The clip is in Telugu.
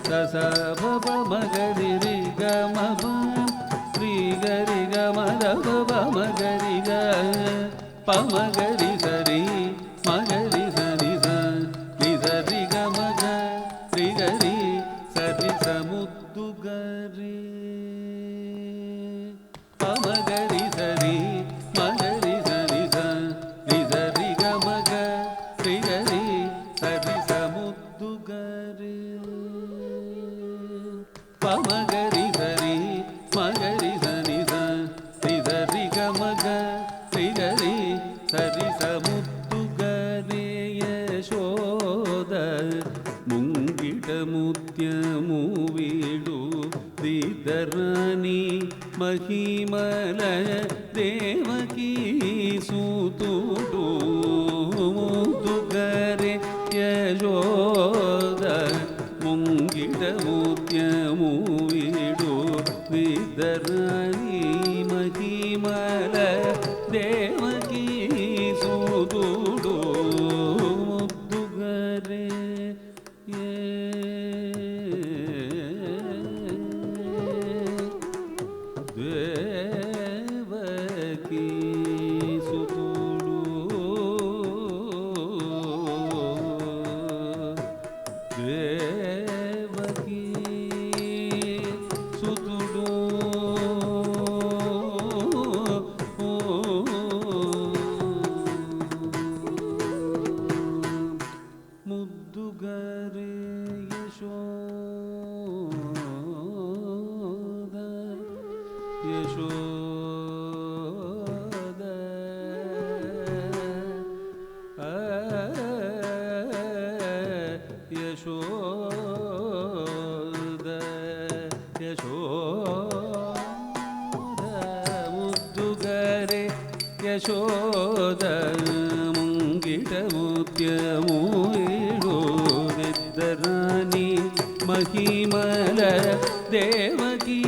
దస భవ మగరి రి గ మ ప రి గరి గ మ ద ప మగరి గ ప మగరి సరి మగరి సరి స ని సరి గ మ గ రి గరి సరి సముద్దు గరి ప మగరి సరి మగరి సరి స ని సరి గ మ గ రి గరి సరి సముద్దు గరి ప మగరి సరి మగరి సని స ని సరి గ మ గ రి గరి సరి సముద్దు గరి యశోద ముంగిట ముత్యము వీడు దిదరాని మహిమల దేవకీ సూతుడు ముద్దుగరే యశోద ముంగిట ముత్యము వీడు దిదరాని మహిమల దేవకీ సూతుడు ముద్దుగరే దేవకీ సుతుడు దేవకీ సుతుడు ముద్దుగరే యశోద యశోద యశోద యశోద ముద్దుగరే యశోద ముంగిట ముత్యము ఇద్దరాని మహిమల దేవకీ